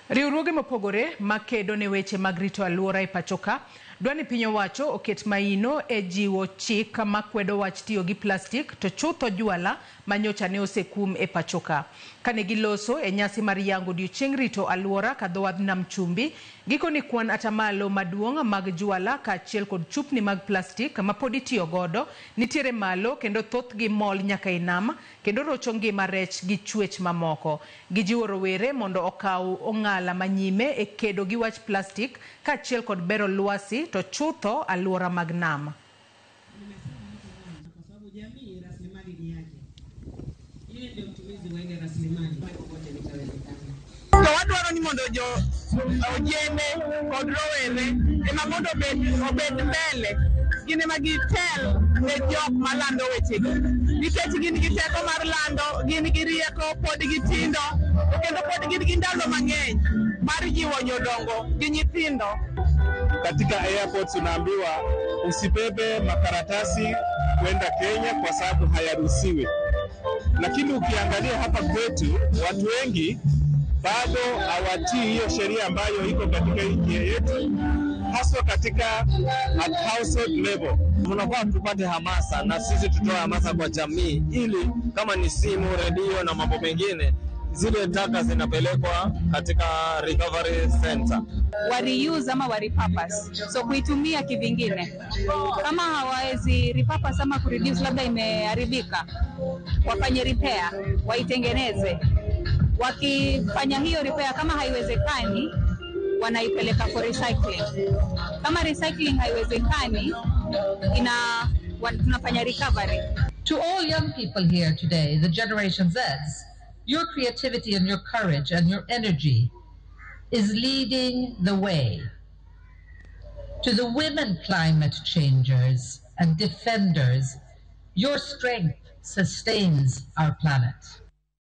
Riwruoge mopogore makedo ne weche mag rito alwora e pachoka dwani piny owacho oket maino e jiwo chik makwedo wach tiyo gi plastik to chutho jwala manyocha ne osekum e pachoka. Kane giloso e nyasi mar yango odiechieng' rito alwora ka dho wadh Nam Chumbi, gikoni kwan atamalo maduong' mag jwala kaachiel kod chupni mag plastik ma pod itiyo godo nitiere malo kendo thothgi mol nyaka e nam kendo rocho ngima rech gi chwech mamoko. Gijiwo rowere mondo okaw ong'ala manyime e kedo gi wach plastik kaachiel kod bero lwasi to chutho alwora mag nam. Wadwaro ni mondo ojende kod rowere ema mondo obed mbele, gin ema gitel ne jok malando wechegi, nikech gin gi teko mar lando, gin gi rieko, pod gitindo kendo pod gin gi ndalo mang'eny mar jiwo jodongo gi nyithindo. Katika airport tunaambiwa usibebe makaratasi kwenda Kenya kwa sababu hayaruhusiwi, lakini ukiangalia hapa kwetu watu wengi bado hawatii hiyo sheria ambayo iko katika nchi yetu, haswa katika at household level. Tunafaa tupate hamasa na sisi tutoe hamasa kwa jamii, ili kama ni simu, redio na mambo mengine, zile taka zinapelekwa katika recovery center. Reuse ama repurpose, so kuitumia kivingine. Kama hawawezi repurpose ama kureduce, labda imeharibika, wafanye repair, waitengeneze. Wakifanya hiyo repair, kama haiwezekani, wanaipeleka for recycling. Kama recycling haiwezekani, tunafanya recovery. To all young people here today, the Generation Zs, your creativity and your courage and your energy is leading the way. To the women climate changers and defenders, your strength sustains our planet.